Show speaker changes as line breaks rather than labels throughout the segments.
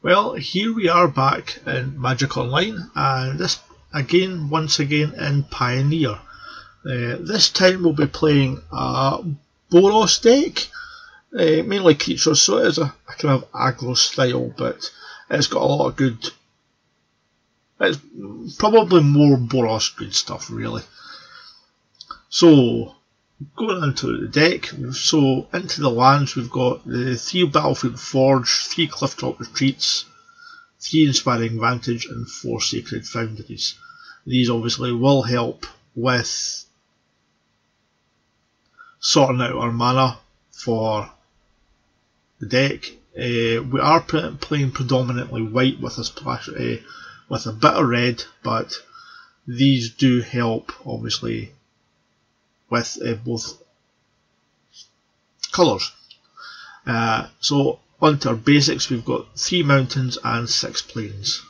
Well, here we are back in Magic Online, and once again in Pioneer. This time we'll be playing a Boros deck, mainly creatures, so it is a kind of aggro style, but it's got a lot of good. It's probably more Boros good stuff, really. So, going into the deck, so into the lands we've got the 3 Battlefield Forge, 3 Clifftop Retreats, 3 Inspiring Vantage and 4 Sacred Foundries. These obviously will help with sorting out our mana for the deck. We are playing predominantly white with a splash, with a bit of red, but these do help obviously with both colours. So onto our basics, we've got 3 mountains and 6 plains.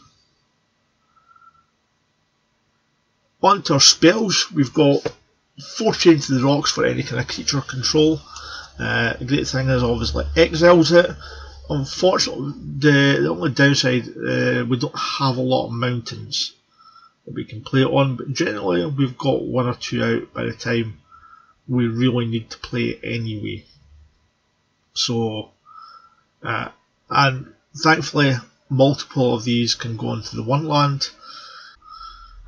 Onto our spells, we've got 4 Chain to the Rocks for any kind of creature control. The great thing is obviously exiles it. Unfortunately, the only downside, we don't have a lot of mountains that we can play it on, but generally we've got 1 or 2 out by the time we really need to play anyway. So, and thankfully multiple of these can go into the 1 land.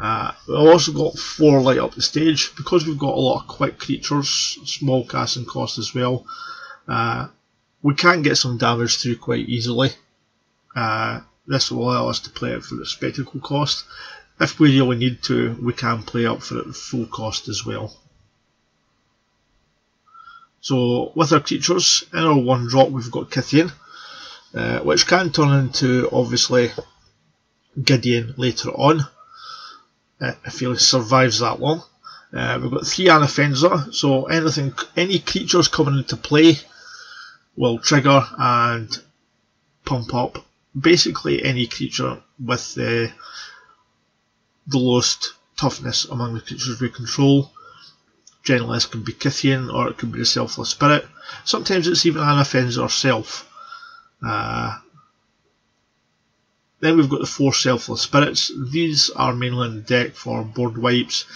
We've also got 4 light up the stage, because we've got a lot of quick creatures, small casting cost as well. We can get some damage through quite easily. This will allow us to play it for the spectacle cost. If we really need to, we can play up for it at full cost as well. So with our creatures, in our 1 drop we've got Kythian, which can turn into obviously Gideon later on, if he survives that long. We've got 3 Anafenza, so any creatures coming into play will trigger and pump up basically any creature with the lowest toughness among the creatures we control. Generally this can be Kythian, or it could be the Selfless Spirit. Sometimes it's even Anafenza herself. Then we've got the 4 Selfless Spirits. These are mainly in the deck for board wipes,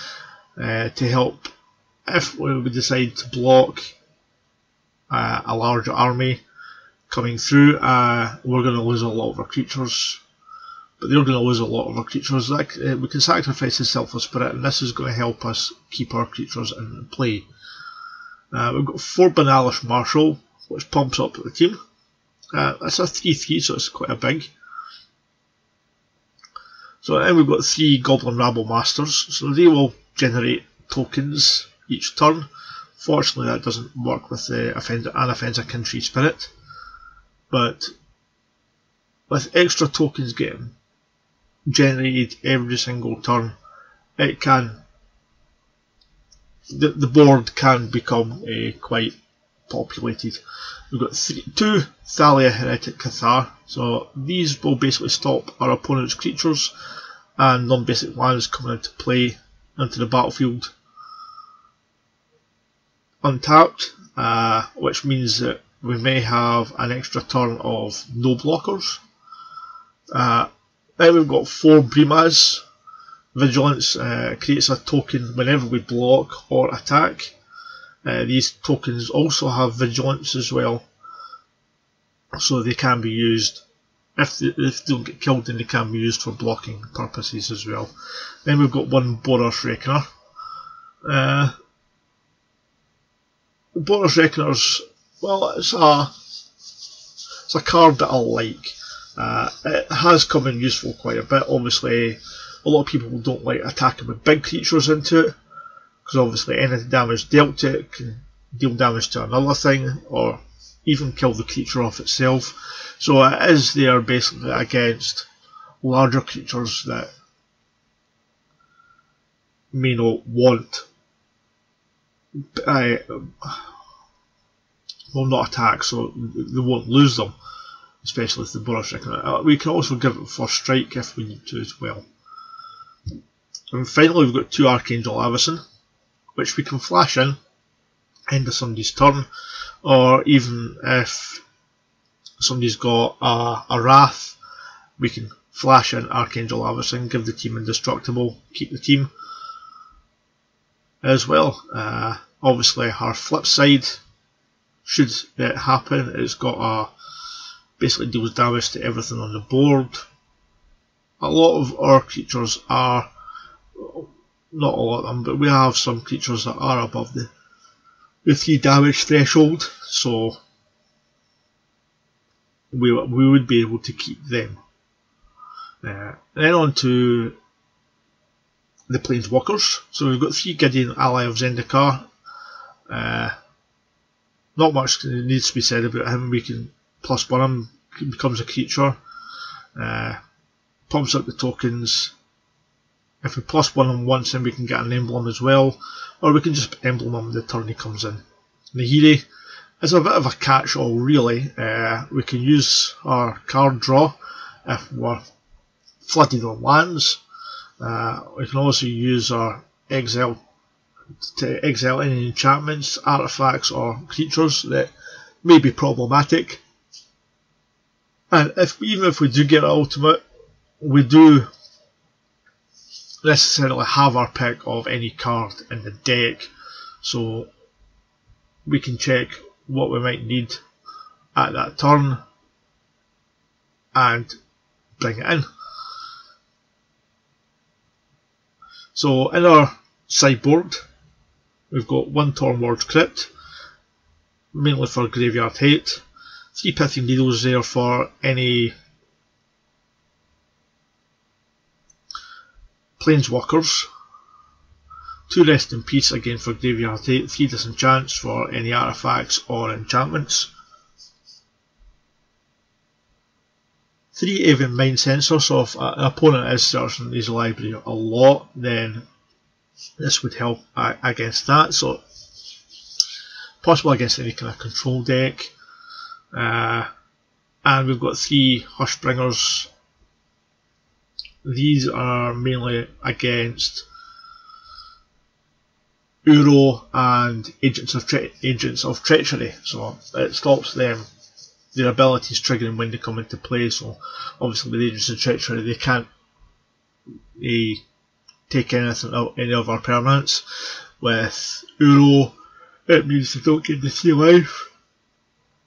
to help if we decide to block a larger army coming through. We're going to lose a lot of our creatures, but they're going to lose a lot of our creatures. We can sacrifice the Selfless Spirit, and this is going to help us keep our creatures in play. We've got 4 Banalish Marshal, which pumps up the team. That's a 3/3, so it's quite a big. So then we've got 3 Goblin Rabble Masters, so they will generate tokens each turn. Fortunately that doesn't work with the Anafenza Kintree Spirit, but with extra tokens getting generated every single turn, it can, the board can become quite populated. We've got 2 Thalia Heretic Cathar, so these will basically stop our opponent's creatures and non-basic lands coming into play into the battlefield untapped, which means that we may have an extra turn of no blockers. Then we've got 4 Brimas. Vigilance creates a token whenever we block or attack. These tokens also have Vigilance as well, so they can be used, if they don't get killed, then they can be used for blocking purposes as well. Then we've got 1 Boros Reckoner. Boros Reckoners, well, it's a card that I like. It has come in useful quite a bit. Obviously a lot of people don't like attacking with big creatures into it, because obviously any damage dealt to it can deal damage to another thing, or even kill the creature off itself. So it is there basically against larger creatures that may not want, will not attack, so they won't lose them, especially with the Boros Reckoner. We can also give it first strike if we need to as well. And finally we've got 2 Archangel Avacyn, which we can flash in end of somebody's turn, or even if somebody's got a Wrath we can flash in Archangel Avacyn, give the team indestructible, keep the team as well. Obviously our flip side, should it happen, it's got a basically deals damage to everything on the board. A lot of our creatures are, not a lot of them, but we have some creatures that are above the 3 damage threshold, so we would be able to keep them. Then on to the Planeswalkers. So we've got 3 Gideon, Ally of Zendikar. Not much needs to be said about him. We can +1 him, he becomes a creature, pumps up the tokens. If we +1 him once, then we can get an emblem as well, or we can just emblem him the turn he comes in. Nahiri is a bit of a catch-all really. We can use our card draw if we're flooded on lands. We can also use our exile to exile any enchantments, artifacts or creatures that may be problematic. And even if we do get an ultimate, we do necessarily have our pick of any card in the deck, so we can check what we might need at that turn and bring it in. So in our sideboard, we've got 1 Tornward Crypt, mainly for graveyard hate, 3 Pithing Needles there for any Planeswalkers, 2 Rest in Peace again for graveyard hate, 3 Disenchants for any artifacts or enchantments, 3 Even Mind Sensor, so if an opponent is searching his library a lot, then this would help against that. So possible against any kind of control deck. And we've got 3 Hushbringers. These are mainly against Uro and Agents of Treachery, so it stops them, their abilities triggering when they come into play. So obviously with Agents of Treachery they can't take anything out, any of our permanents. With Uro it means they don't get the 3 life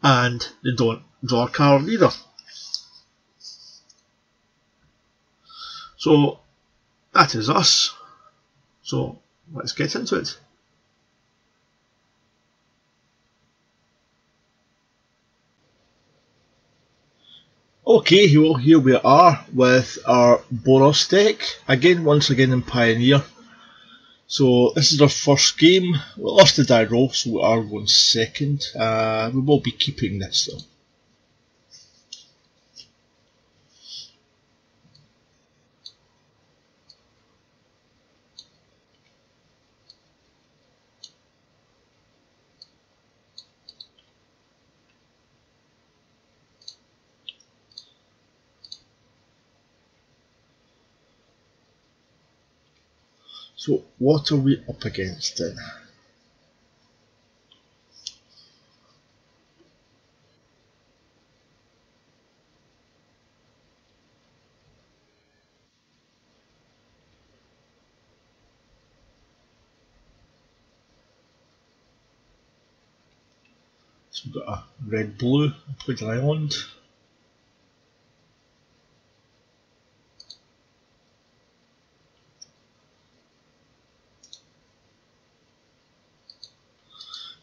and they don't draw a card either. So that is us. So let's get into it. Okay, well here we are with our Boros deck, once again in Pioneer. So this is our first game. We lost the die roll, so we are going second. We will be keeping this though. So what are we up against then? So we've got a red-blue, played an island.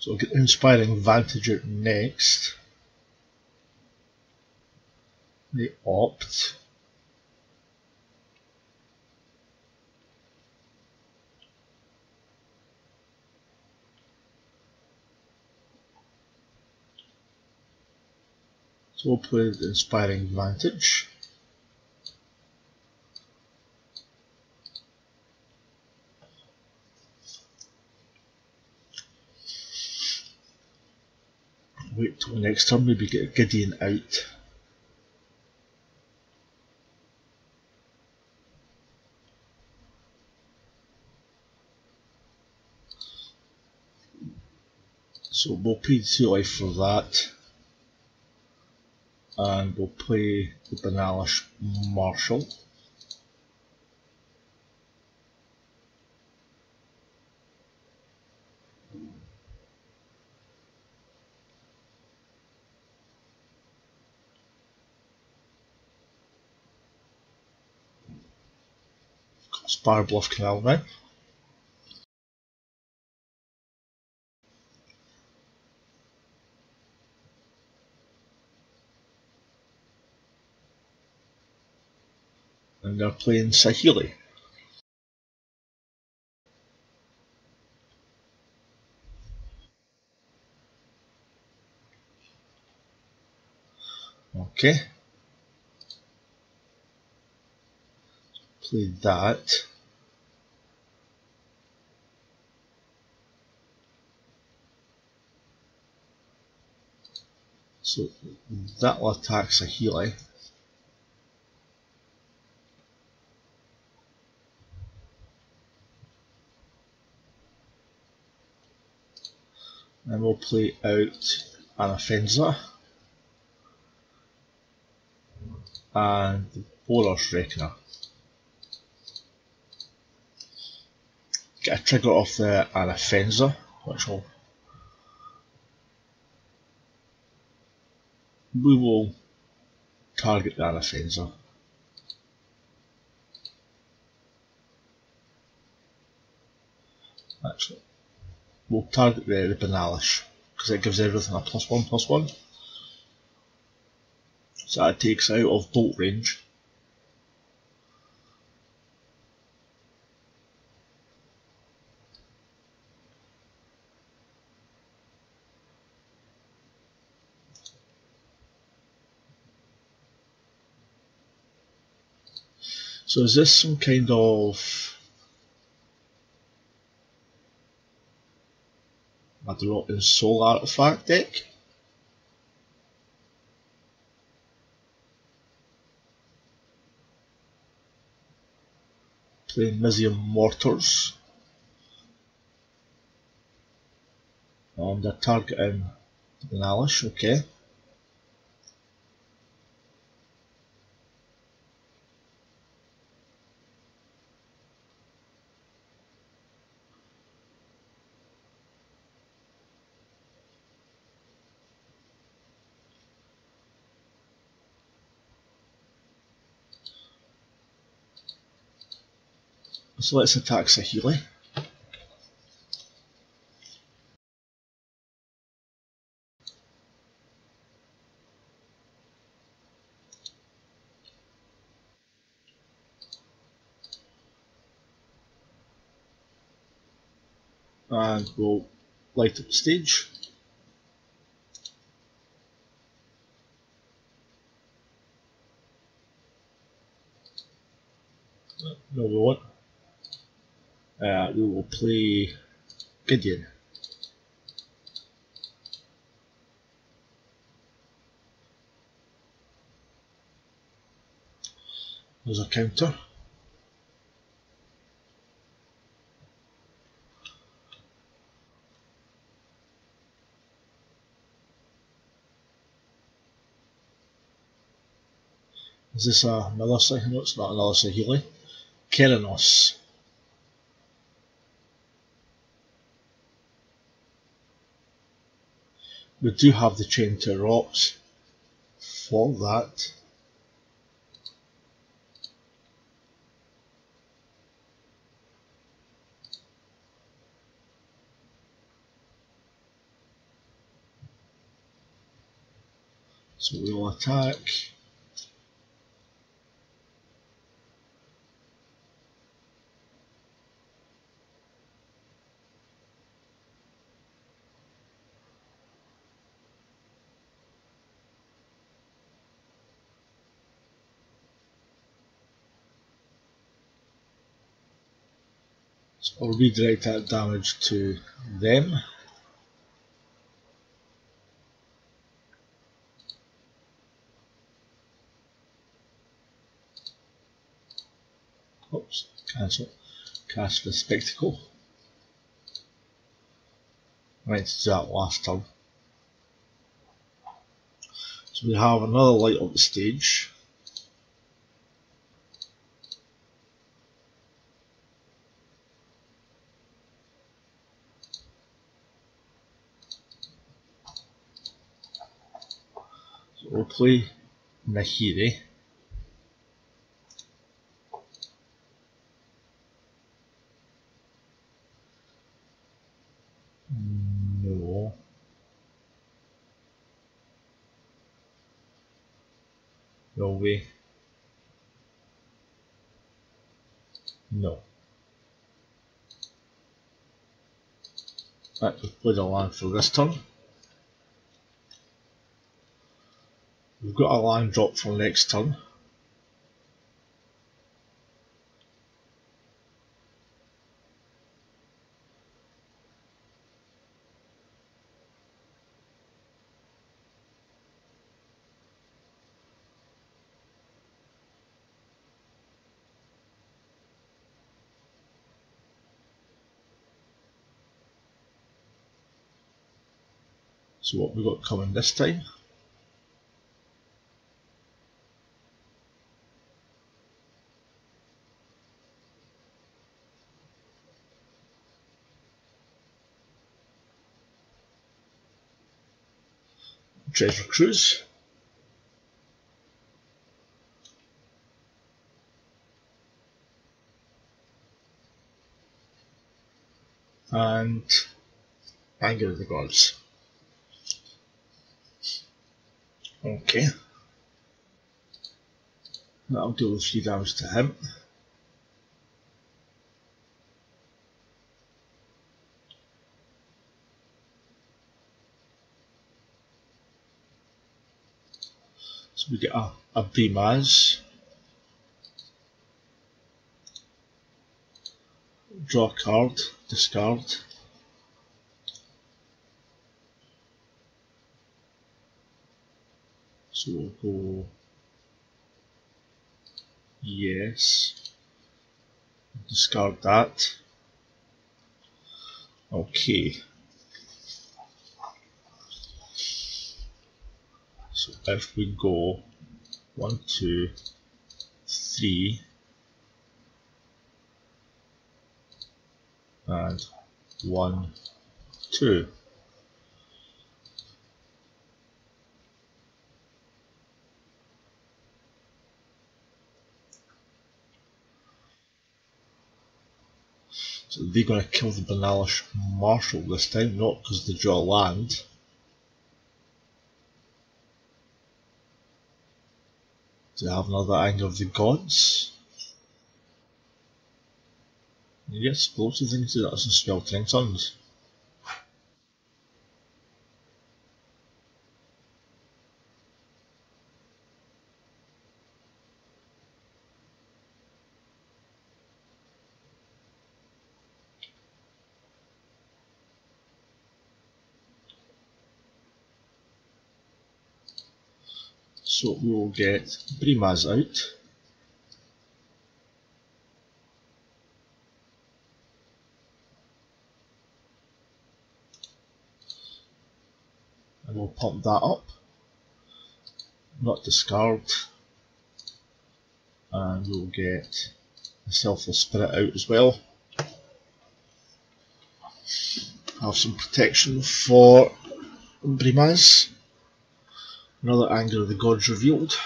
So we'll get Inspiring Vantage out next. They opt. So we'll play the Inspiring Vantage. Wait till next turn, maybe get Gideon out. So we'll pay 2 life for that. and we'll play the Banalish Marshal. Spire Bluff Canal now. And they're playing Saheeli. Okay. Play that. So that will attack Saheeli. And we'll play out an Offenza and the Boros Reckoner. Get a trigger off the Offenza, which we will target the Offenza. Actually, we'll target the Banalish because it gives everything a +1/+1. So that takes out of bolt range. So is this some kind of, I don't know, in Soul Artifact deck? Playing Mizium Mortars. And they're targeting the Banalish, okay. So let's attack Saheeli. And we'll light up the stage. No, we won't. We will play Gideon. There's a counter. Is this another Saheeli? No, it's not another Saheeli. Keranos. We do have the chain to rocks for that. So we will attack. So I'll redirect that damage to them. Oops, cancel. Cast the Spectacle. I meant to do that last turn. So So we have another light on the stage. So we'll play Nahiri. No. No way. No. Right, we've played a land for this turn. We've got a land drop for next turn. So what we got coming this time? Treasure Cruise. And Anger of the Gods. Okay. That'll deal with 3 damage to him. So we get a Brimaz. Draw a card, discard. So we'll go yes. Discard that. Okay. So if we go 1, 2, 3 and 1, 2. So they're going to kill the Banalish Marshal this time, not because they draw land. Do they have another Anger of the Gods? Yes, explosive things, that's a spell 10 turns. So we will get Brimaz out. And we'll pump that up. Not discard. And we'll get the Selfless Spirit out as well. Have some protection for Brimaz. Another Anger of the Gods revealed.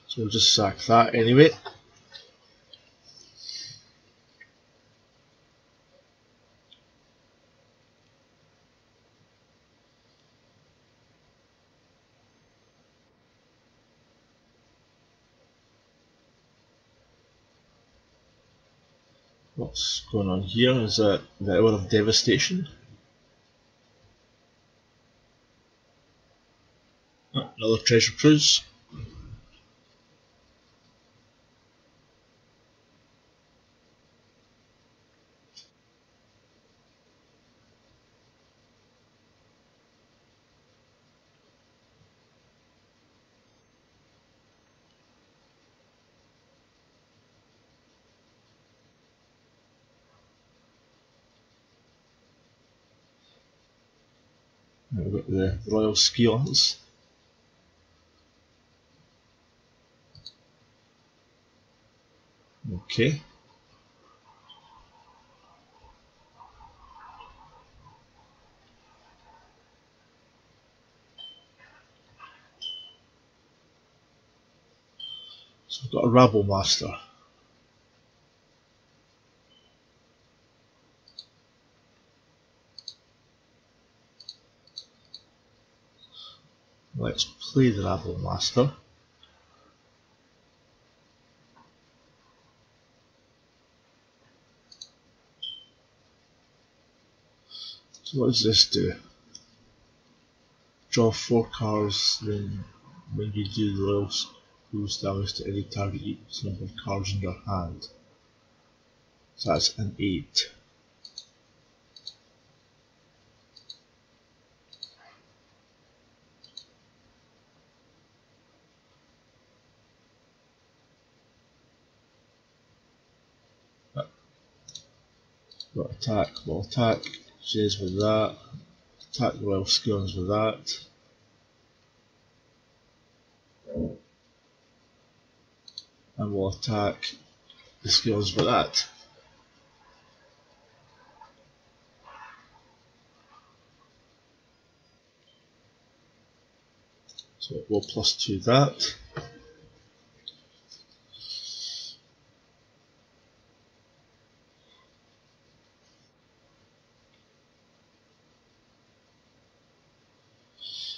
So we'll just sack that anyway. What's going on here? Is that the Hour of Devastation? Another Treasure Cruise. We've got the Royal Scions. Okay. So we've got a Rabble Master. Let's play the Rabble Master. So what does this do? Draw 4 cards, then when you do the Royal Schools damage to any target equals number of cards in your hand. So that's an 8. Got attack, we'll attack Jays with that, attack the Royal Scions with that. And we'll attack the Scions with that. So we'll +2 that.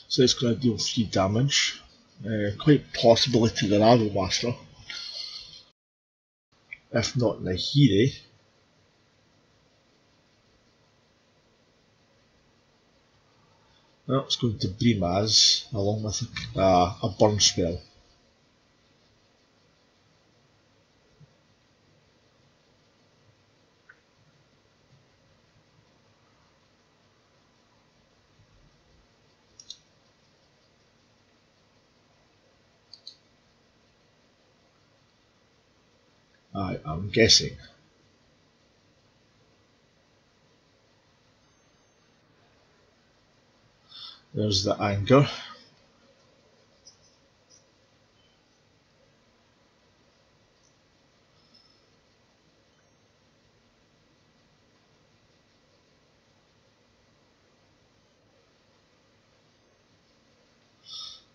So it's going to deal 3 damage, quite possibly to the Rabble Master, if not Nahiri. Well, it's going to Brimaz along with a burn spell. I'm guessing. There's the anger.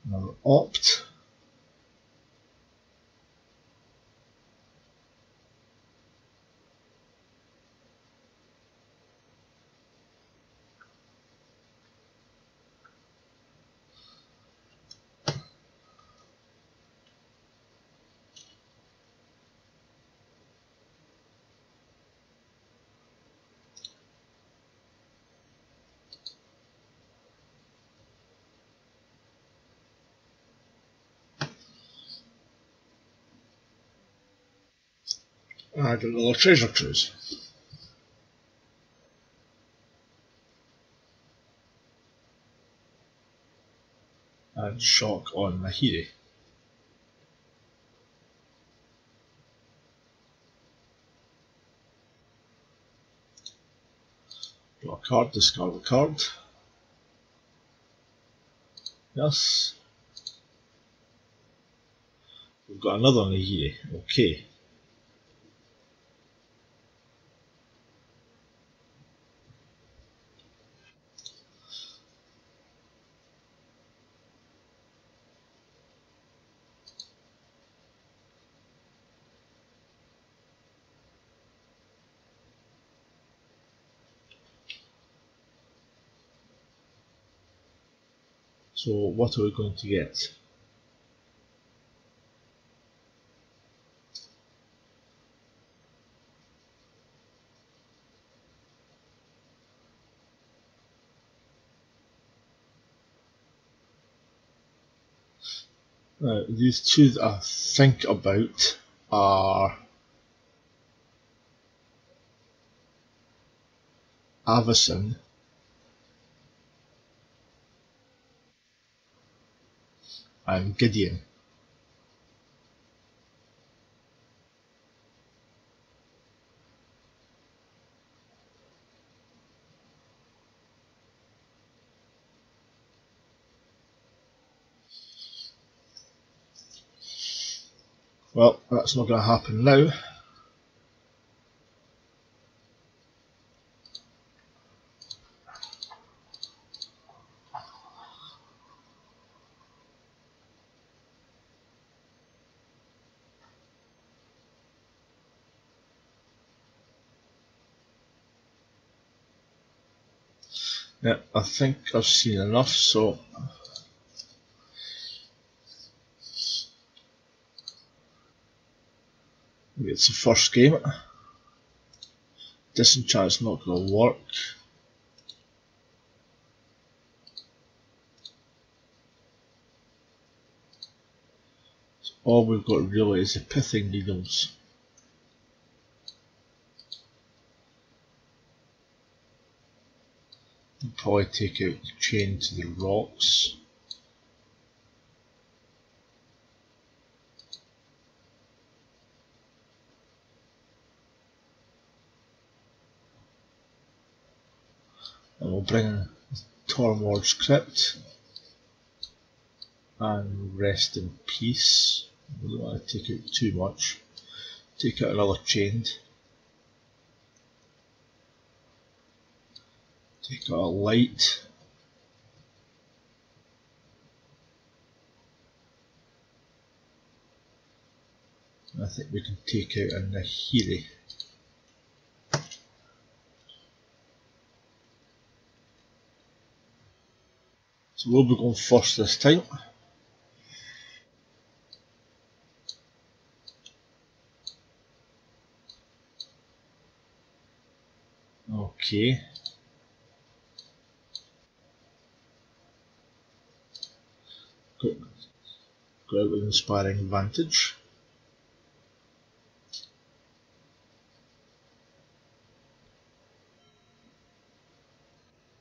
Now opt. And a little treasure cruise. And shock on Nahiri. Draw a card, discard a card. Yes. We've got another Nahiri. Okay. So what are we going to get? These two that I think about are Avison and Gideon. Well, that's not going to happen now. Yeah, I think I've seen enough, so maybe it's the first game. Disenchant's not going to work. So all we've got really is the pithing needles. We'll probably take out the chain to the rocks. And we'll bring in Tormord's Crypt and rest in peace. We don't want to take out too much. Take out another chained. Take out a light. I think we can take out a Nahiri. So we'll be going first this time. Okay. Got out with inspiring advantage.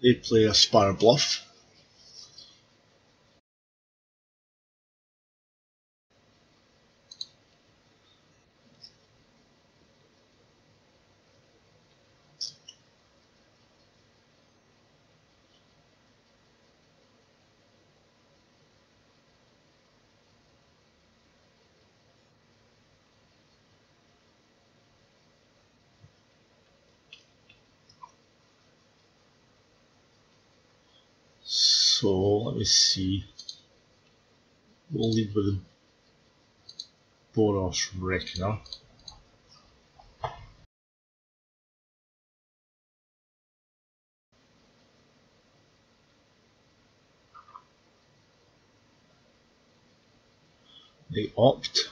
They play a Spire Bluff. So let me see. We'll lead with the Boros Reckoner. They opt.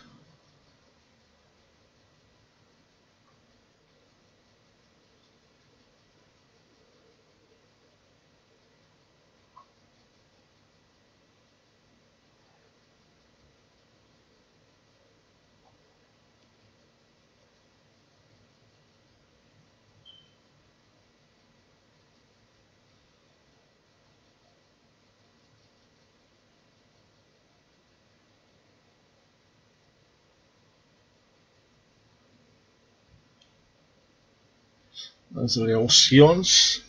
Those are the Alhoons.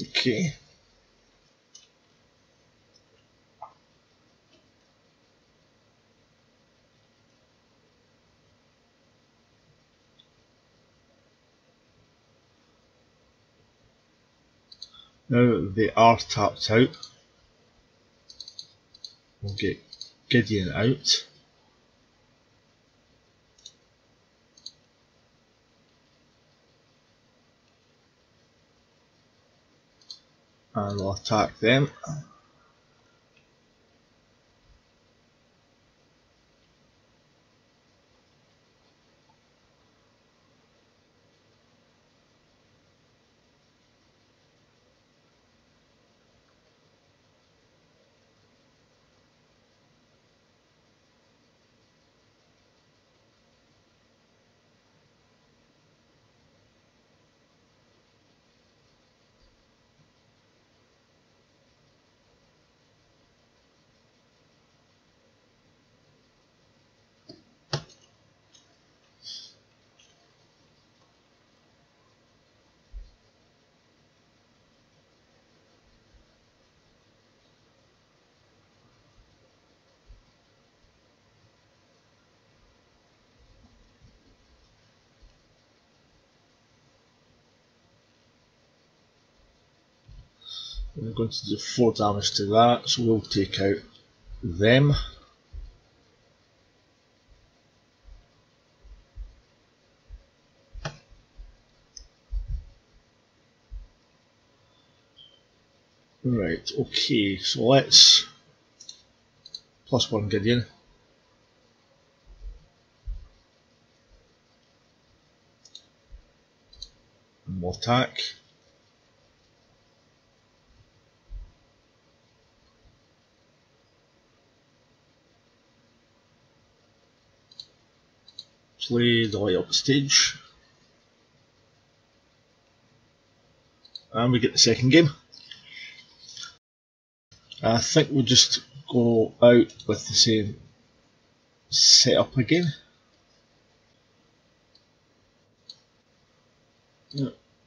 Okay. Now they are tapped out. We'll get Gideon out. And we'll attack them. We're going to do 4 damage to that, so we'll take out them. Right, okay, so let's +1 Gideon. And we'll attack. Play the light up the stage. And we get the second game. I think we'll just go out with the same setup again.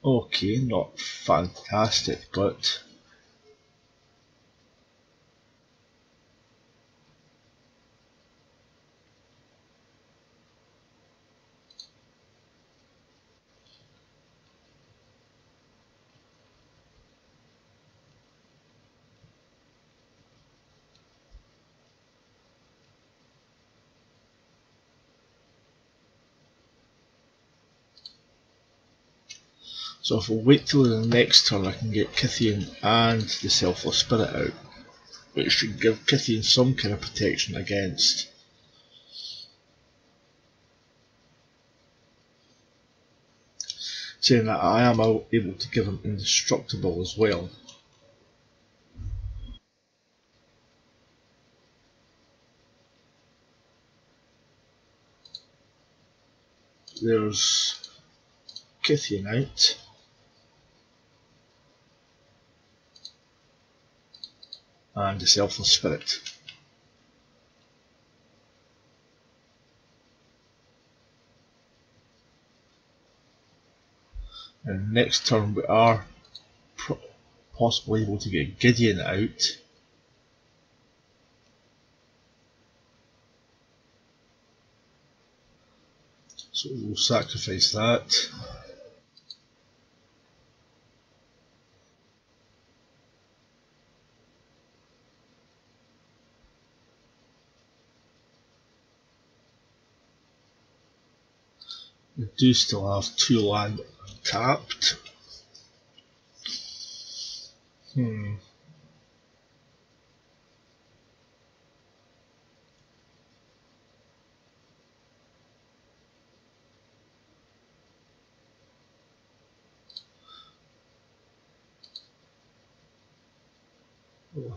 Okay, not fantastic, but so if we wait till the next turn I can get Kythian and the Selfless Spirit out, which should give Kythian some kind of protection against saying that I am able to give him Indestructible as well. There's Kythian out. And the Selfless Spirit. And next turn we are possibly able to get Gideon out. So we'll sacrifice that. We do still have 2 land tapped. We'll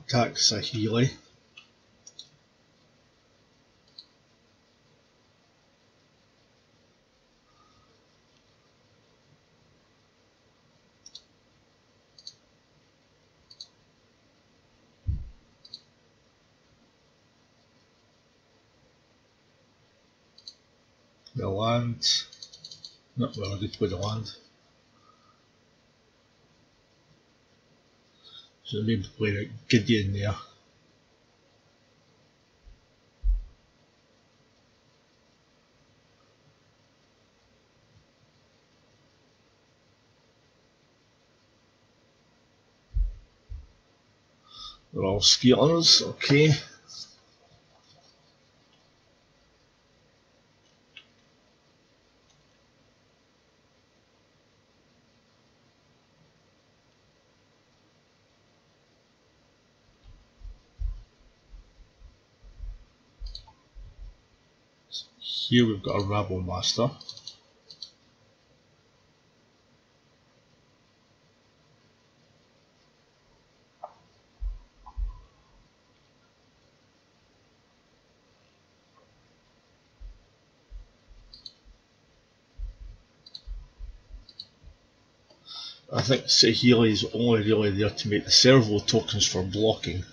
attack Saheeli. The land. No, we already played the land. So maybe play a Gideon there. They're all skeletons, okay. Here we've got a Rabble Master. I think Saheeli is only really there to make the servo tokens for blocking.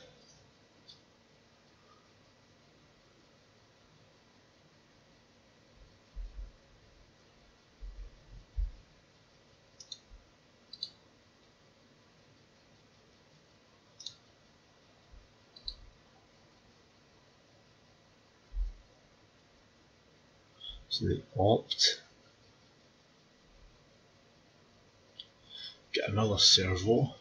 So they opt. Get another servo.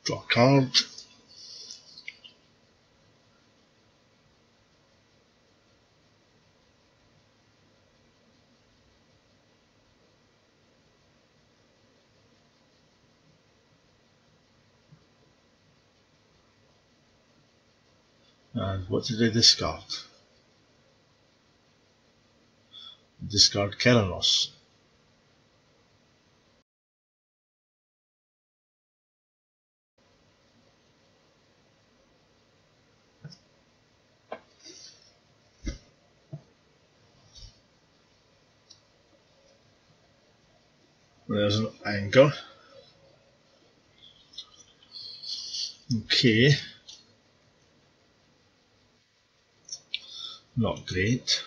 Draw a card. And what did I discard? Discard Keranos. There's an anger. Okay. Not great.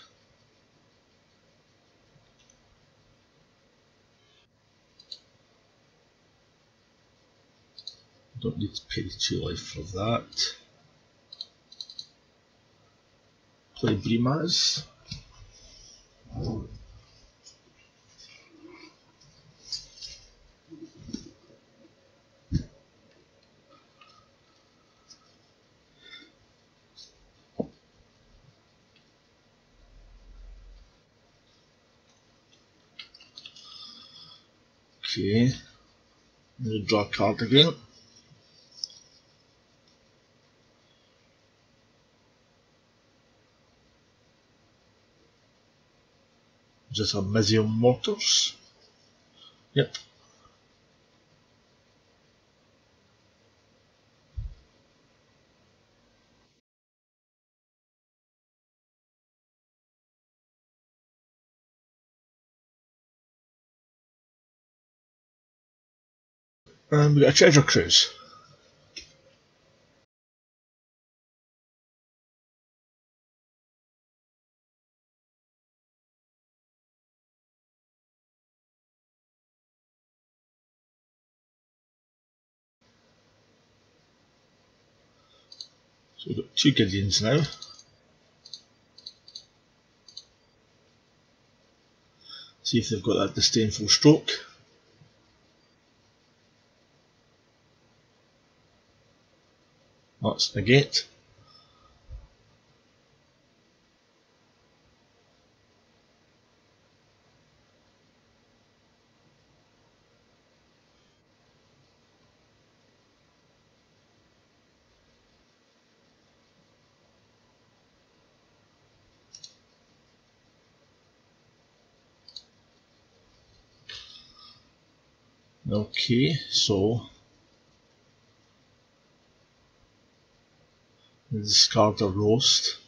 Don't need to pay 2 life for that. Play Brimaz. Okay. Now draw a card again. Just a Mesium Mortars. Yep. And we got a Treasure Cruise. So we've got 2 Gideons now. See if they've got that disdainful stroke. That's negate. Okay, so we discard a roast.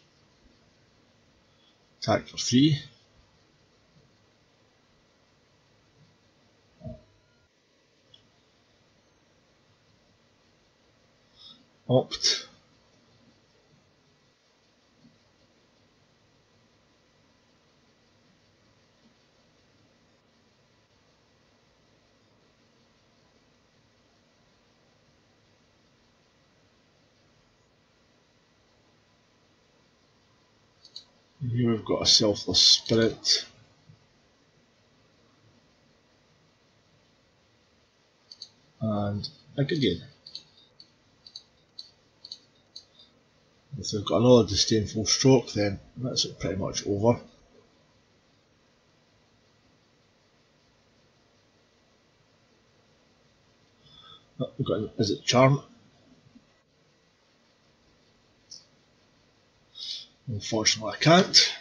Attack for 3. Opt. And here we've got a Selfless Spirit. And a Gideon. If they've got another disdainful stroke, then that's it pretty much over. We've got, is it Charm? Unfortunately I can't.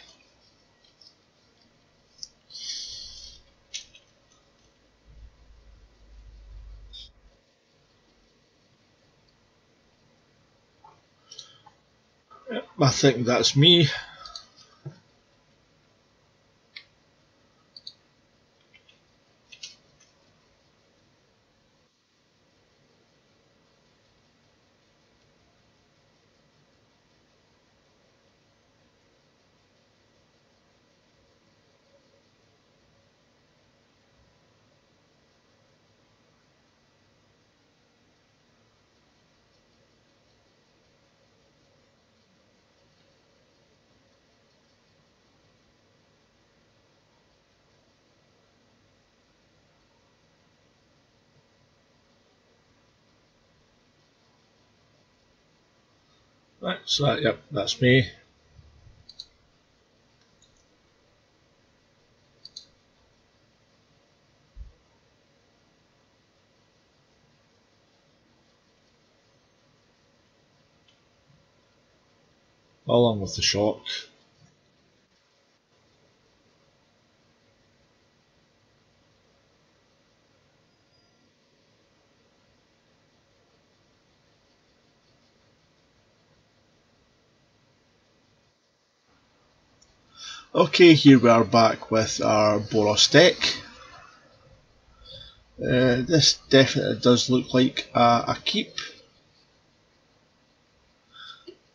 I think that's me. Right, so yep, that's me. Along with the shock. Okay, here we are back with our Boros deck. This definitely does look like a keep.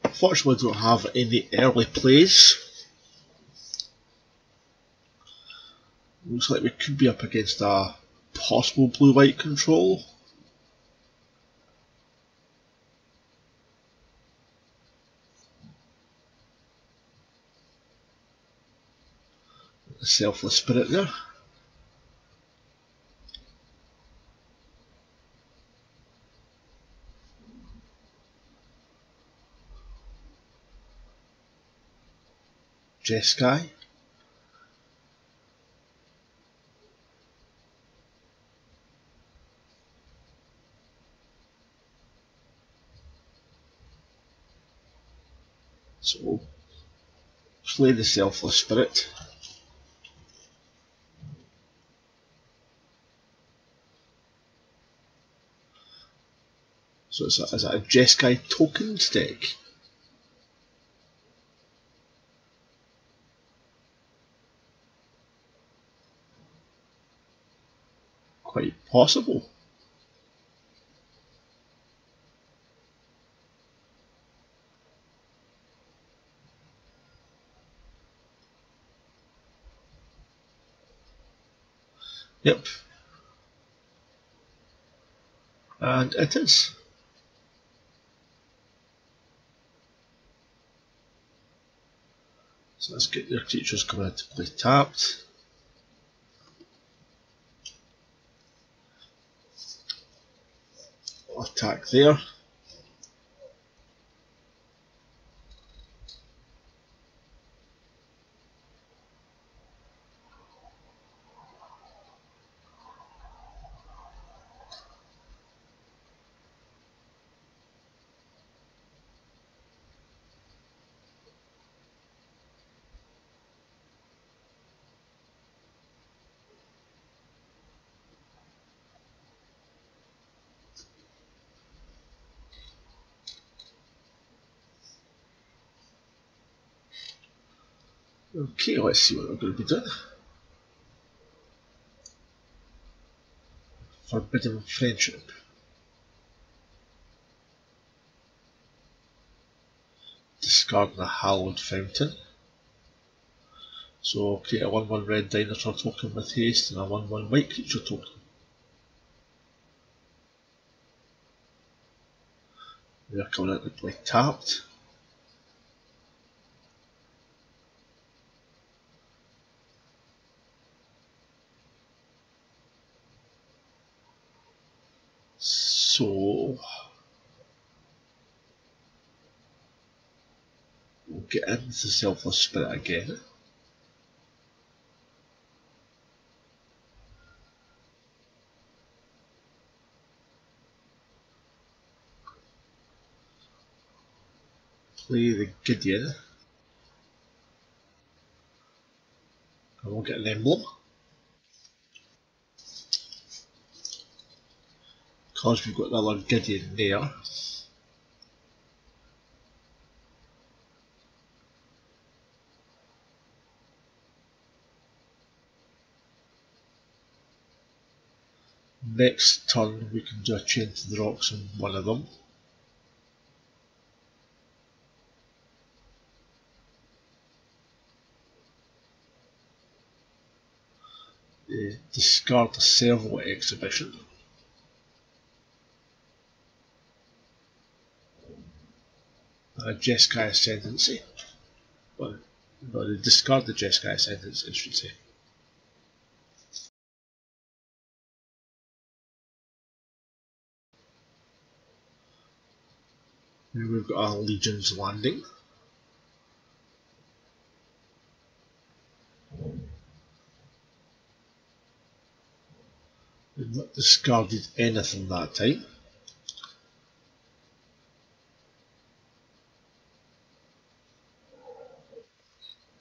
Unfortunately, we don't have any early plays. Looks like we could be up against a possible blue-white control. A selfless spirit there. Jeskai. So, play the selfless spirit. So is that a Jeskai tokens deck? Quite possible. Yep. And it is. So let's get your creatures coming into play tapped. Attack there. Okay, let's see what we're going to be doing. Forbidden Friendship. Discarding a Hallowed Fountain. So create a 1/1 red dinosaur token with haste and a 1/1 white creature token. We are coming out to play tapped. So we'll get into the Selfless Spirit again. Play the Gideon. And we'll get an emblem. Because we've got another Gideon there. Next turn we can do a chain to the rocks on one of them. Discard a Servo Exhibition. And a Jeskai Ascendancy. Well, no, discard the Jeskai Ascendancy, I should say. Here we've got our Legion's Landing. We've not discarded anything that time.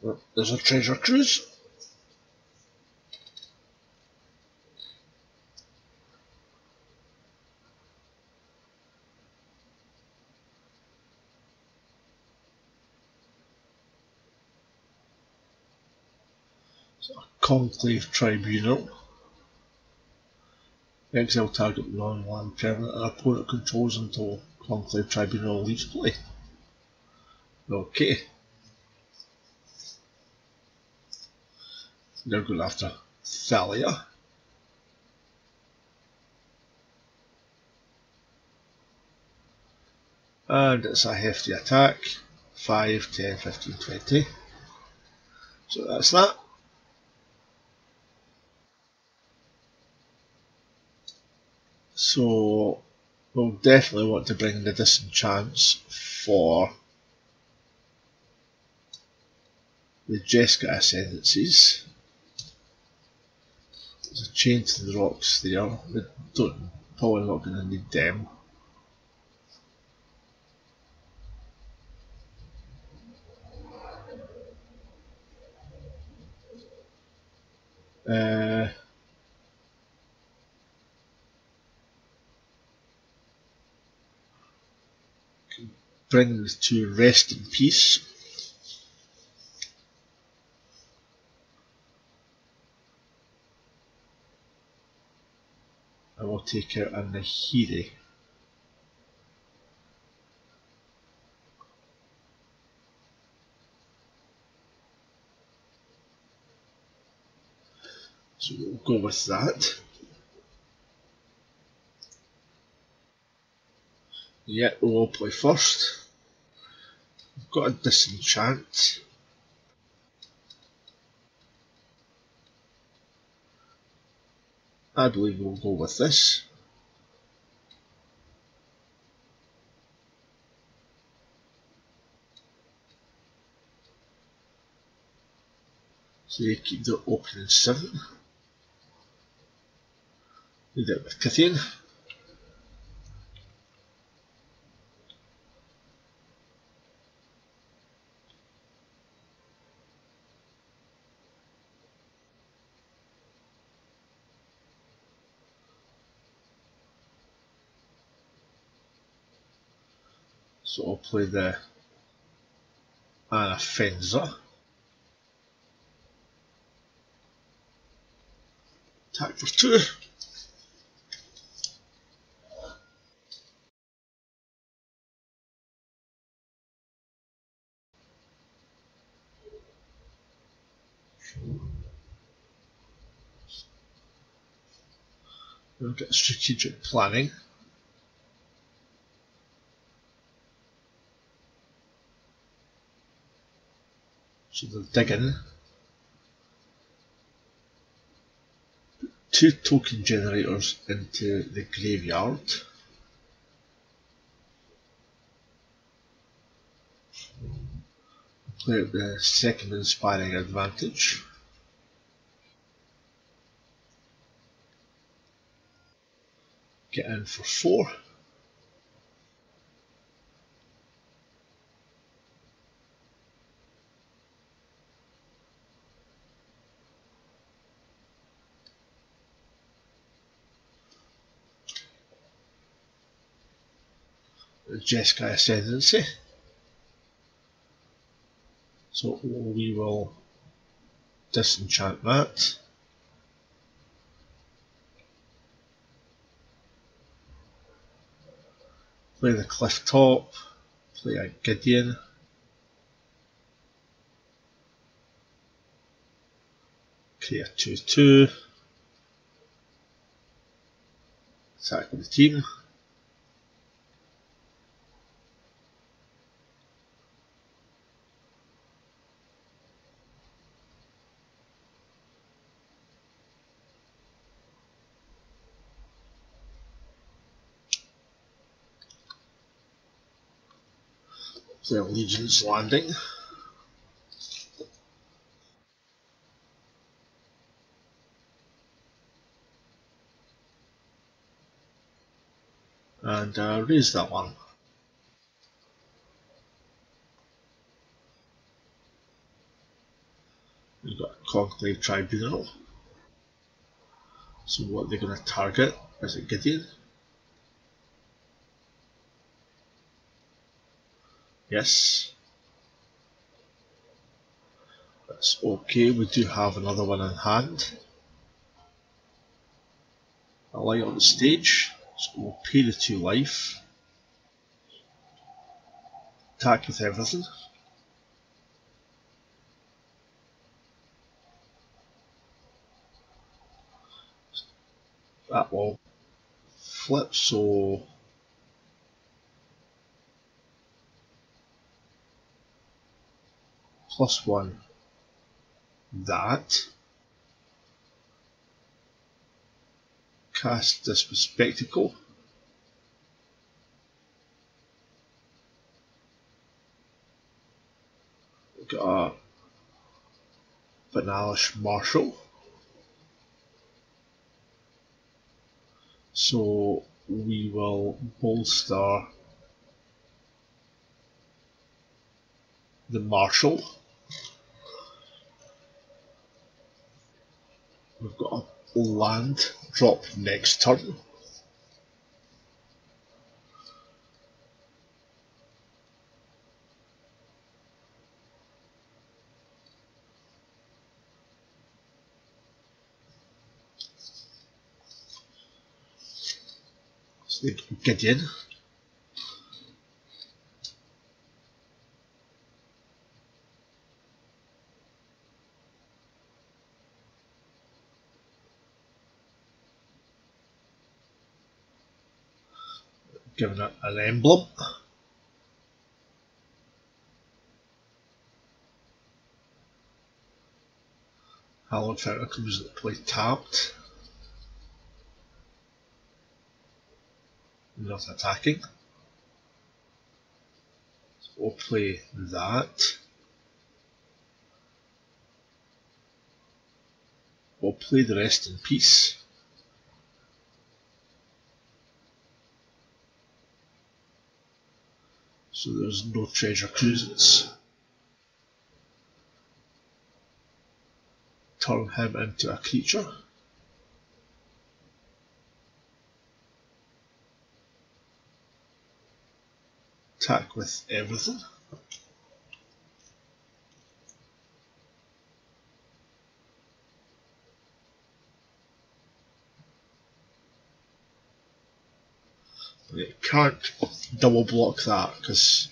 Well, there's a treasure cruise. So a Conclave Tribunal. Exile target non-land permanent and opponent controls until Conclave Tribunal leaves play. Okay. They're going after Thalia. And it's a hefty attack. 5, 10, 15, 20. So that's that. So we'll definitely want to bring the disenchants for the Jessica Ascendancies. There's a chain to the rocks there. We don't, probably not going to need them. Bring the two rest in peace. I will take out a Nahiri. So we'll go with that. Yeah, we'll play first. We've got a disenchant. I believe we'll go with this. So you keep the opening 7. Lead it with Kithian. So I'll play the Fenza. Attack for 2. We'll get strategic planning. So they'll dig in. 2 token generators into the graveyard. Play out the second inspiring advantage. Get in for 4. The Jessica Ascendancy. So we will disenchant that. Play the cliff top. Play a Gideon. Create a 2-2. Attack the team. play a Legion's Landing. And raise that one. We've got a Conclave Tribunal. So what they're going to target is it Gideon? Yes. That's okay, we do have another one in hand. A light on the stage, so we'll pay the 2 life. Attack with everything. That will flip, so +1 that. Cast this with Spectacle. We've got a Vanalish Marshal. So we will bolster the Marshal. We've got a land drop next turn. So they get in. Giving it an emblem. Hallowed Fountain comes into play tapped. Not attacking. So we'll play that. We'll play the rest in peace. So there's no treasure cruisers. Turn him into a creature. Attack with everything. It can't double block that because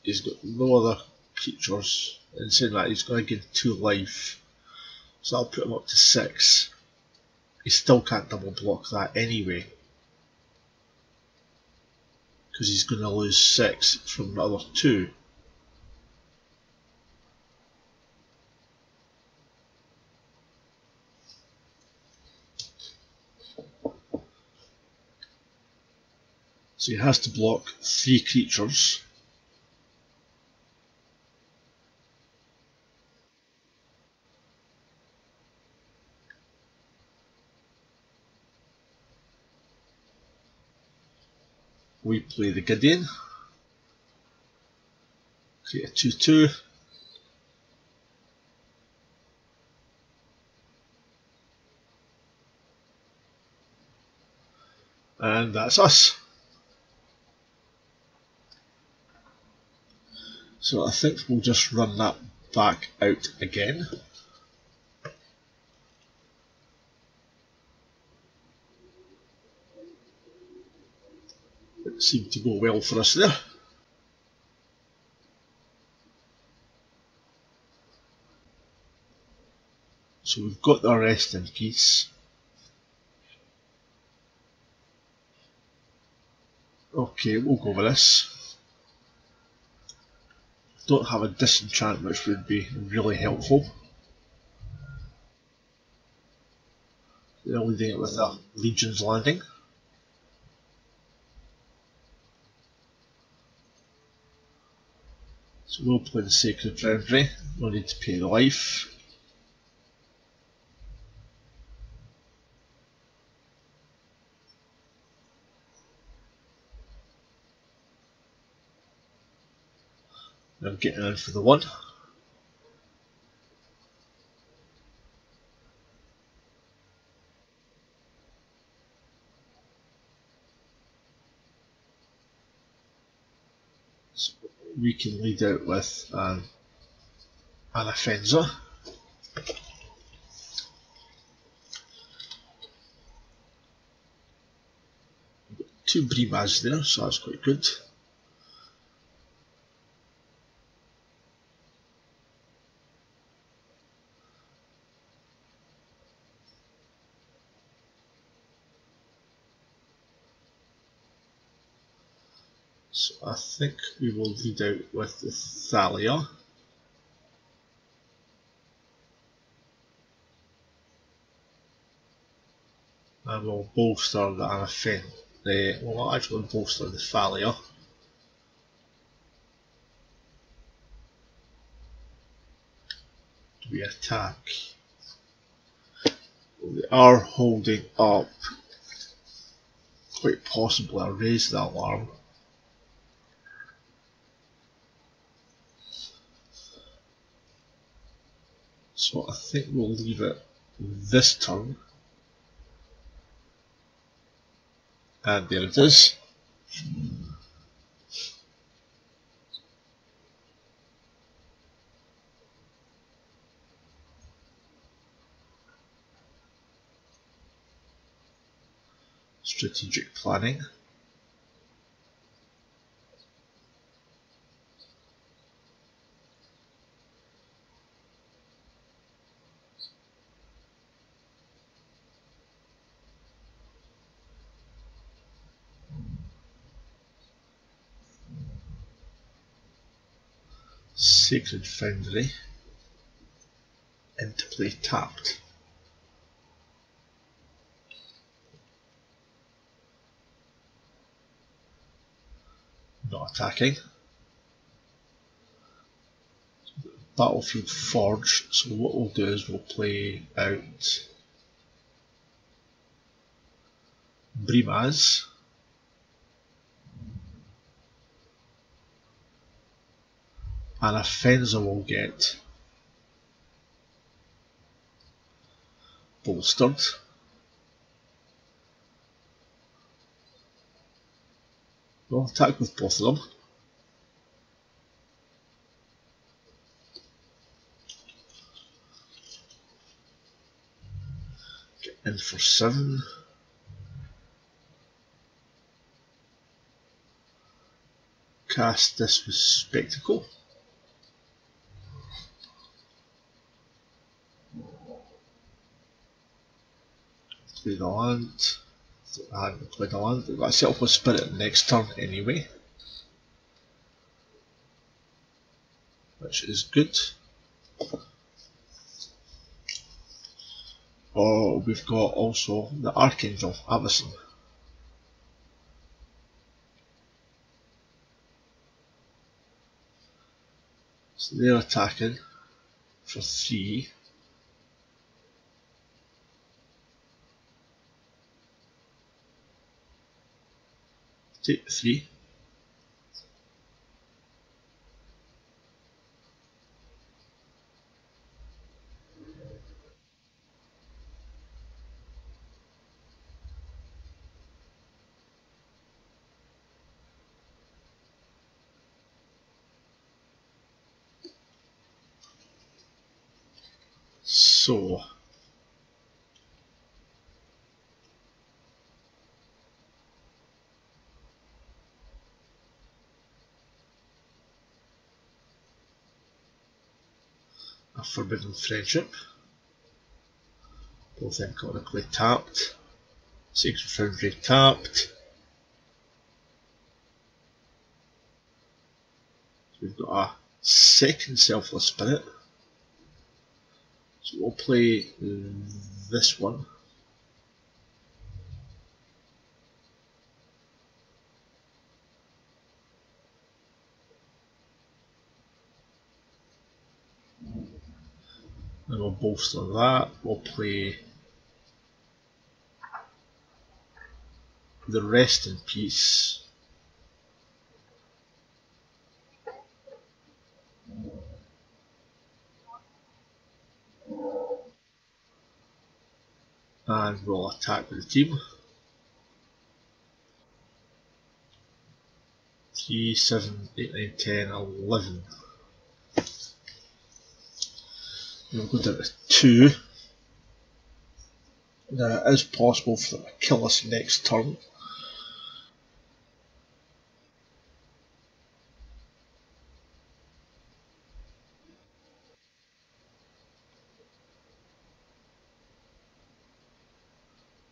he's got no other creatures. And saying that, he's going to gain 2 life. So I'll put him up to 6. He still can't double block that anyway, because he's going to lose 6 from the other 2. So he has to block 3 creatures. We play the Gideon. Create a 2/2. And that's us. So I think we'll just run that back out again. It seemed to go well for us there. So we've got the rest in peace. Okay, we'll go with this. Don't have a disenchant, which would be really helpful. They're leading it with a Legion's Landing. So we'll play the Sacred Foundry, no need to pay the life. I'm getting in for the 1. So we can lead out with an offenser. 2 Bremas there, so that's quite good. So I think we will lead out with the Thalia. And we'll bolster the Anafen. We'll actually bolster the Thalia. Do we attack? Well, they are holding up. Quite possibly I'll raise the alarm. So I think we'll leave it this turn. And there it is. Strategic planning. Sacred Foundry into play tapped. Not attacking. Battlefield Forge, so what we'll do is we'll play out Bremas. And a Fenza will get bolstered. We'll attack with both of them. Get in for 7. Cast this with Spectacle. Play the land. I haven't played the land, but I set up with Spirit next turn anyway, which is good. Oh, we've got also the Archangel, Avison. So they're attacking for 3. Take 3. So a Forbidden Friendship. Both iconically tapped. Sacred Foundry tapped. We've got a second Selfless Spirit. So we'll play this one. bolster that. We'll play the Rest in Peace. And we'll attack with the team. 3, 7, 8, 9, 10, 11. We'll go down to 2. Now it is possible for them to kill us next turn.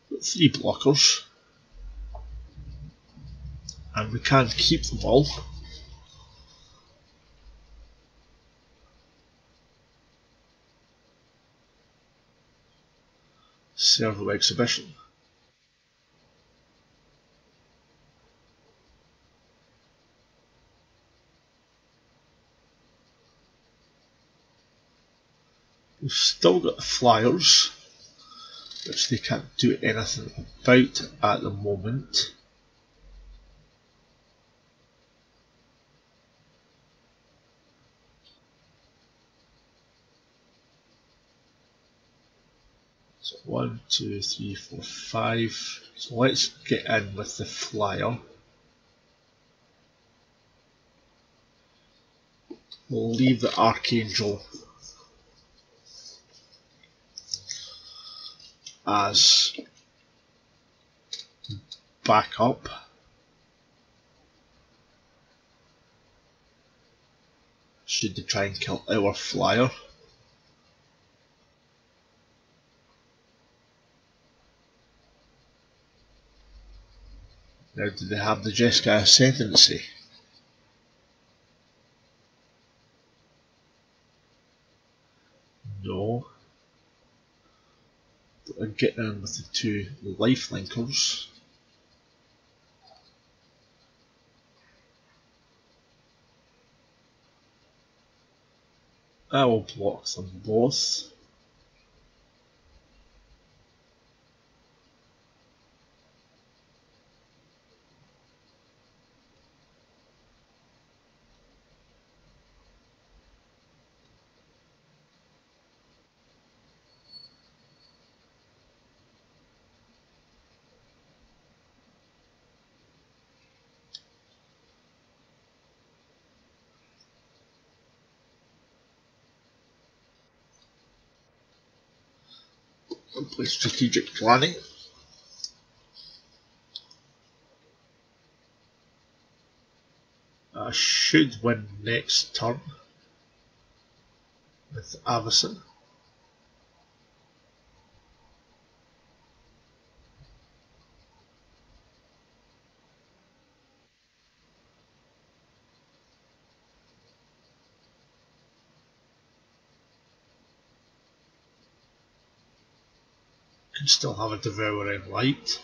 Got 3 blockers. And we can keep them all. Servo Exhibition. We've still got the flyers, which they can't do anything about at the moment. So 1, 2, 3, 4, 5. So let's get in with the flyer. We'll leave the Archangel as backup. Should they try and kill our flyer. Now, do they have the Jessica Ascendancy? No. But they're getting in with the 2 lifelinkers. I will block them both. And play strategic planning. I should win next turn with Avison. Can still have a Devouring Light.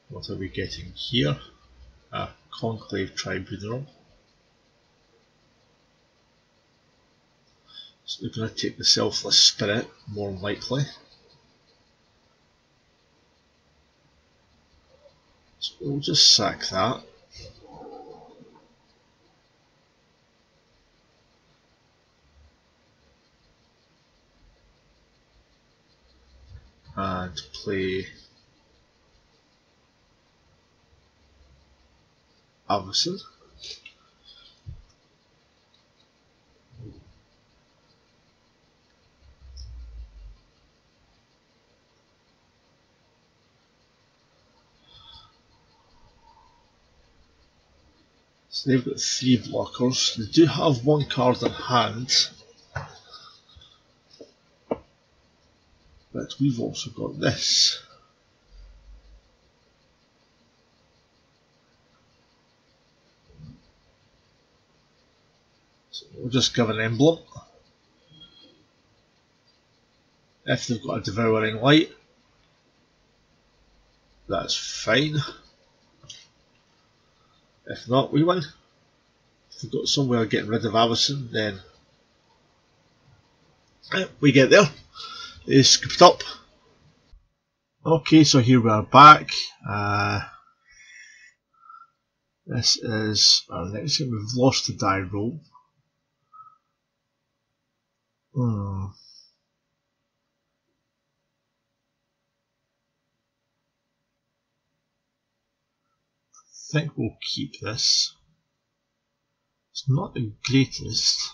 What are we getting here? A Conclave Tribunal. So they're going to take the Selfless Spirit, more likely. So we'll just sack that. And play Avison. So they've got 3 blockers. They do have 1 card in hand, but we've also got this. So we'll just give an emblem. If they've got a devouring light, that's fine. If not, we win. If they've got somewhere getting rid of Avison, then we get there. They scoop it up. Okay, so here we are back. This is our next game. We've lost the die roll. I think we'll keep this. It's not the greatest.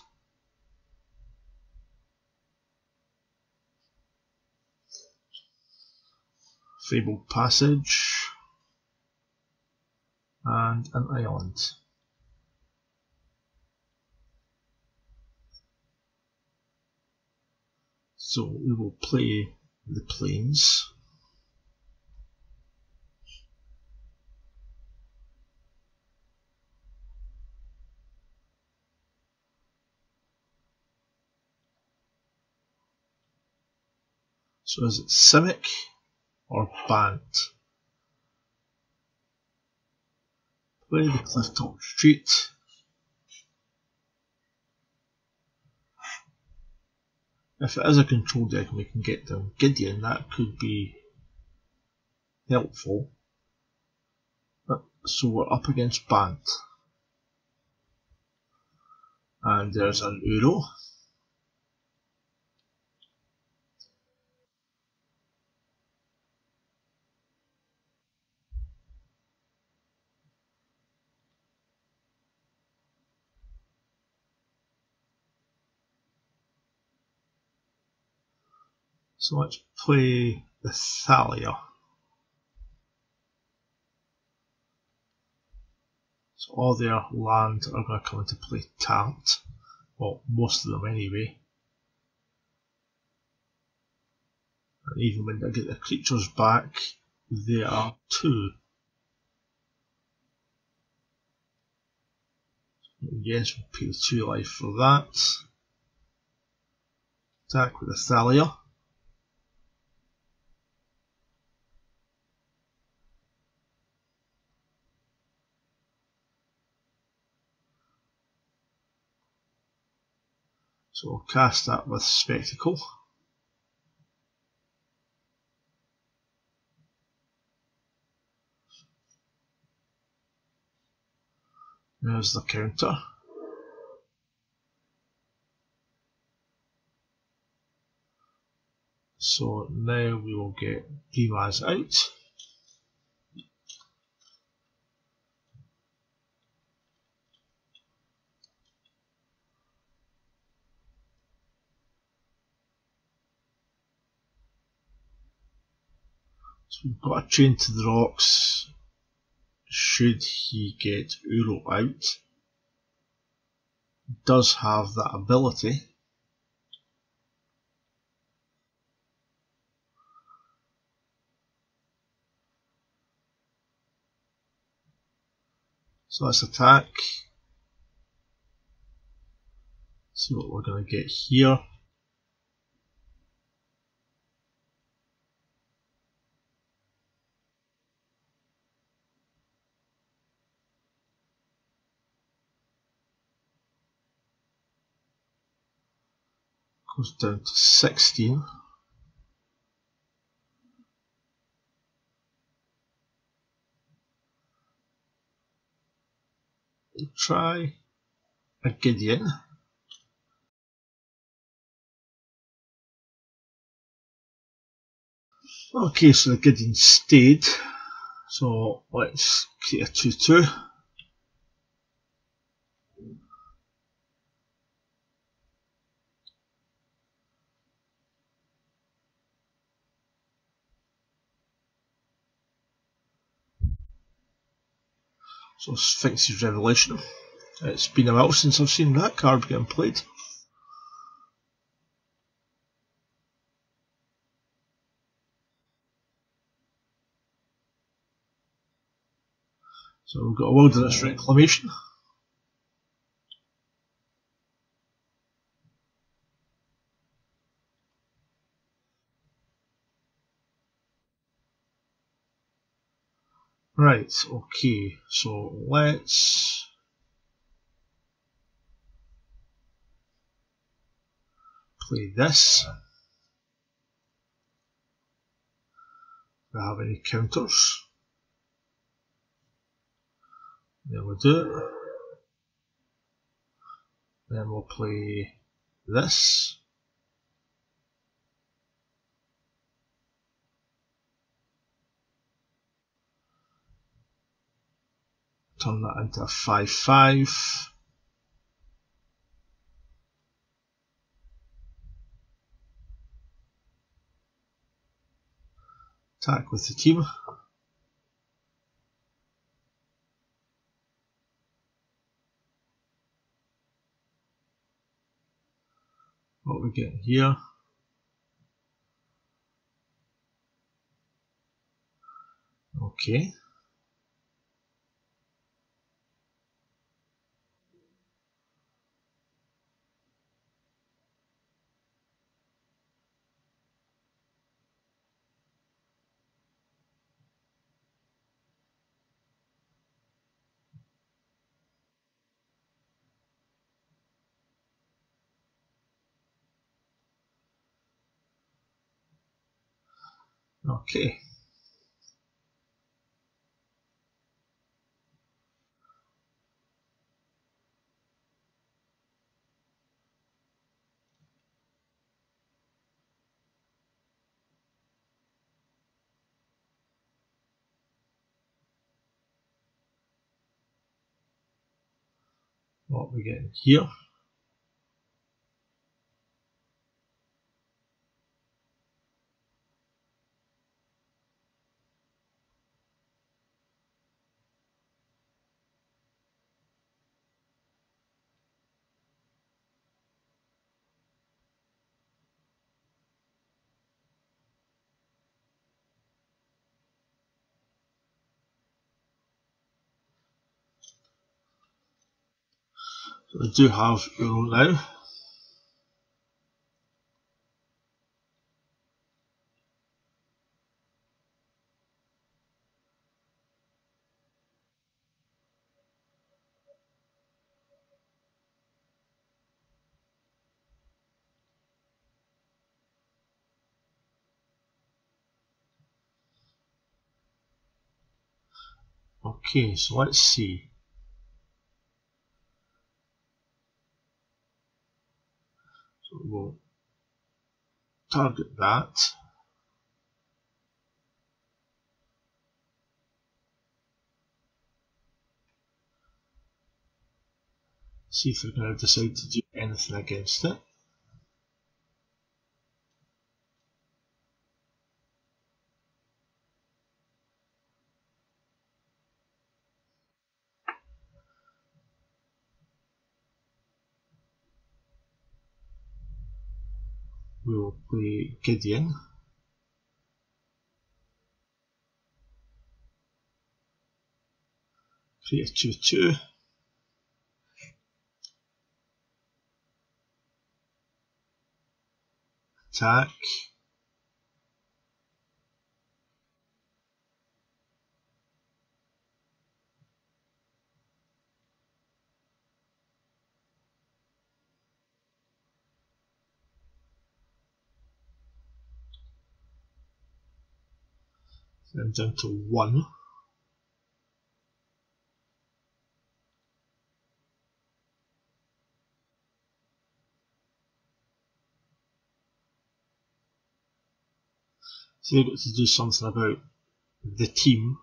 Fabled Passage and an island. So we will play the plains. So is it Simic or Bant? Play the Clifftop Street. If it is a control deck and we can get down Gideon, that could be helpful. So we're up against Bant. And there's an Uro. So let's play the Thalia. So all their land are going to come into play tapped. Well, most of them anyway. And even when they get their creatures back, they are 2. Yes, we'll pay 2 life for that. Attack with the Thalia. So we'll cast that with Spectacle. There's the counter. So now we will get Demaz out. So we've got a Chain to the Rocks. Should he get Uro out, does have that ability. So let's attack. See what we're going to get here. Goes down to 16. We'll try a Gideon. Okay, so the Gideon stayed. So let's create a 2-2. So Sphinx's Revelation. It's been a while since I've seen that card getting played. So we've got a Wilderness Reclamation. Right, okay, so let's play this. Do we have any counters? Then we'll do it. Then we'll play this. Turn that into a 5-5. Attack with the team. What we get here? Okay. Okay. What we get here? So we do have Euro now. Okay, so let's see. So we'll target that. See if they're going to decide to do anything against it. We will play Gideon. Create a 2-2. Attack. Then down to 1. So they've got to do something about the team.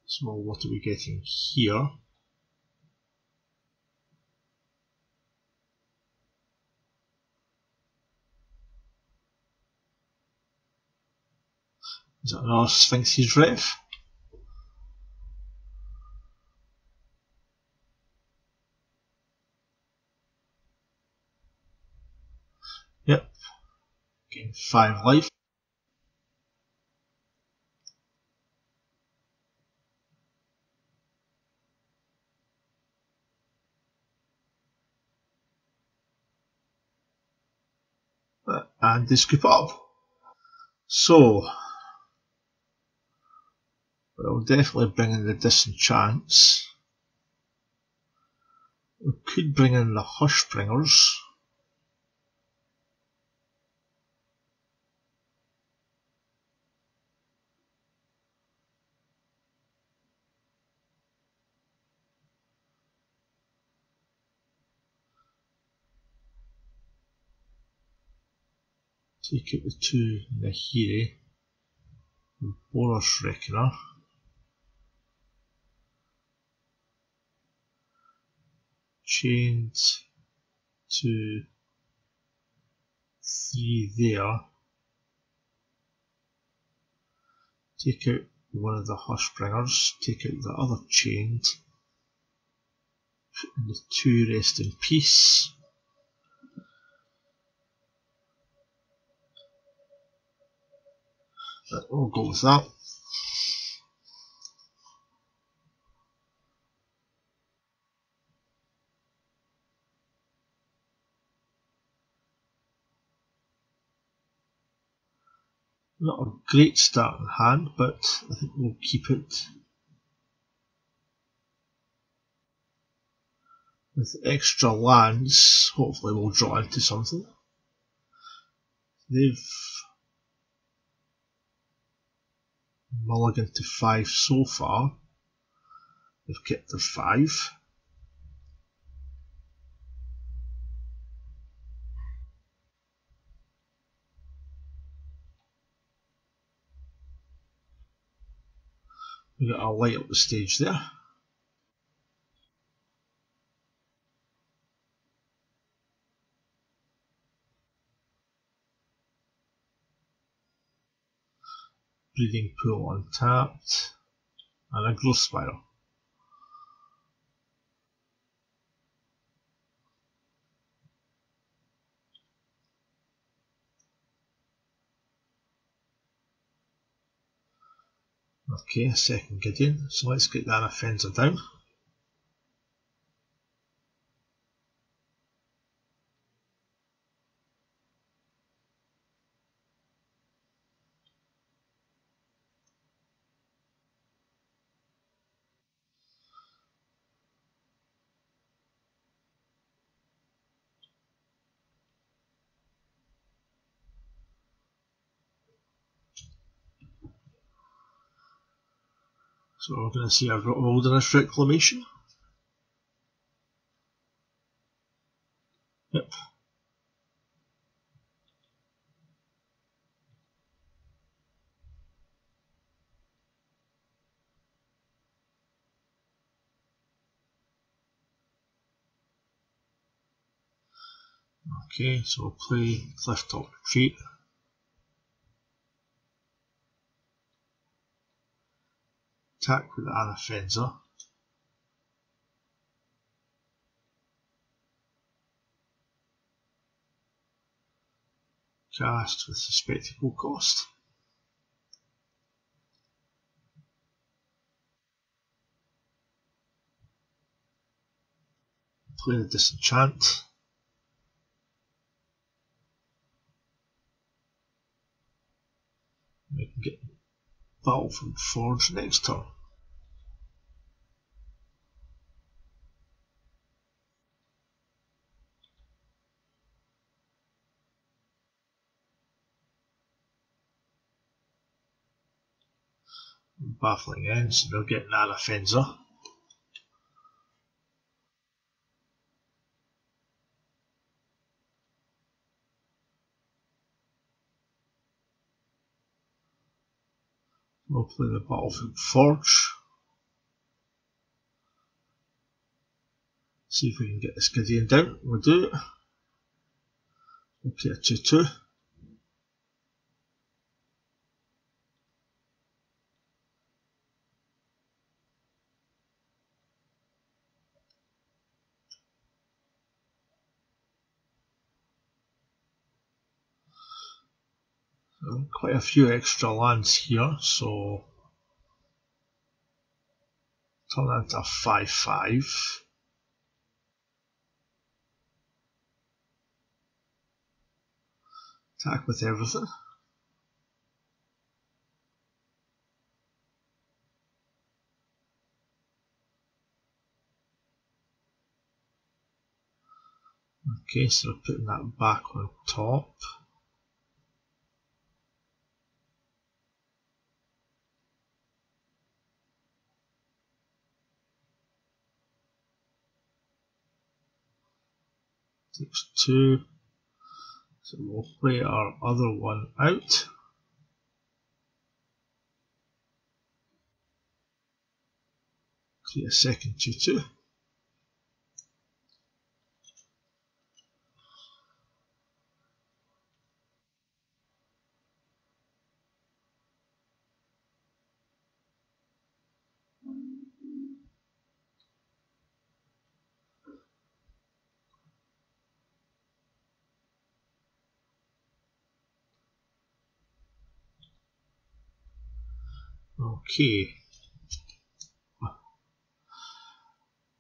So what are we getting here? Is that another Sphinx's Rev? Gain 5 life. And they scoop up. So we'll definitely bring in the disenchants. We could bring in the Hushbringers. Take out the 2 Nahiri. The Boros Reckoner. Chained to 3 there. Take out one of the Hushbringers. Take out the other chained. And the 2 rest in peace. But we'll go with that. Not a great starting hand, but I think we'll keep it. With extra lands, hopefully we'll draw into something. They've mulliganed to 5 so far. They've kept their 5. We've got a light up the stage there. Breeding pool untapped. And a growth spiral. Okay, a second Gideon. So let's get that offender down. So we're going to see our wilderness reclamation. Yep. Okay, so we'll play Clifftop Retreat. Attack with the Anafenza. Cast with the Spectacle cost. Play the Disenchant. We can get Battlefield Forge next turn. Baffling ends, we're getting Anafenza. We'll play the Battlefield Forge. See if we can get this Gideon down. We'll do it. We'll play a 2-2. Quite a few extra lands here, so turn that into a 5/5. Attack with everything. Okay, so we're putting that back on top. Takes 2. So we'll play our other one out. Create a second 2/2. Okay.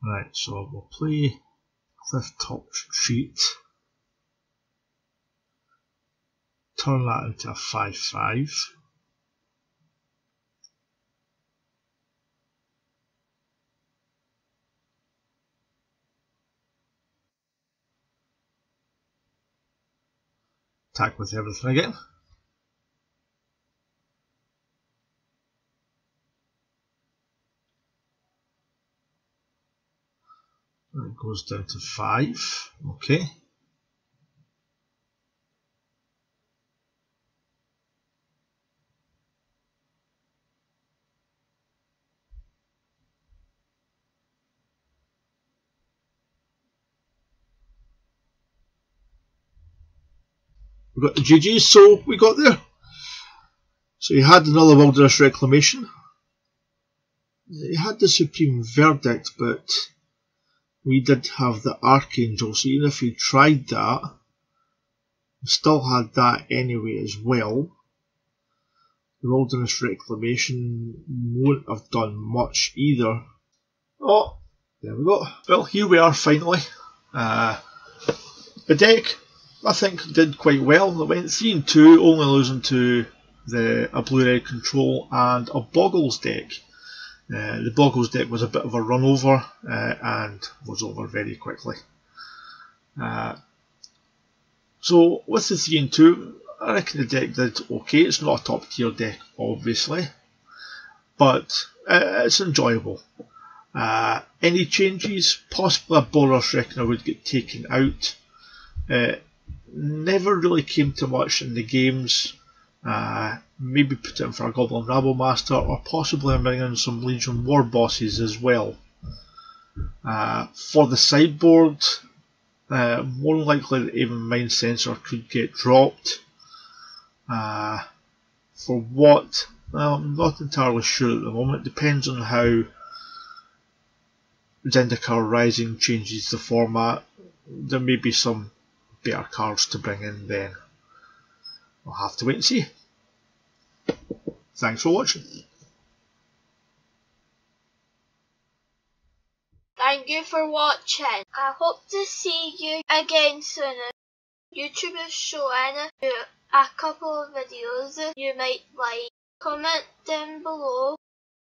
Right, so we'll play Clifftop Retreat. Turn that into a 5/5. Attack with everything again. And it goes down to 5. Okay. We got the GGs, so we got there. So you had another Wilderness Reclamation. You had the Supreme Verdict, but we did have the Archangel, so even if we tried that, we still had that anyway as well. The Wilderness Reclamation won't have done much either. Oh, there we go. Well, here we are finally. The deck, I think, did quite well. It went 3-2, only losing to a blue-red control and a Boggles deck. The Boggles deck was a bit of a run over and was over very quickly. So with the 3-2, I reckon the deck did okay. It's not a top tier deck, obviously, but it's enjoyable. Any changes? Possibly a Boros Reckoner would get taken out. Never really came to much in the games. Maybe put it in for a Goblin Rabble Master, or possibly bring in some Legion War bosses as well. For the sideboard, more likely that even Mind Sensor could get dropped. For what? Well, I'm not entirely sure at the moment. Depends on how Zendikar Rising changes the format. There may be some better cards to bring in then. We'll have to wait and see. Thanks for watching.
Thank you for watching. I hope to see you again soon. YouTube is showing you a couple of videos you might like. Comment down below.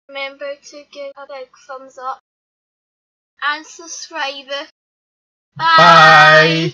Remember to give a big thumbs up and subscribe. Bye!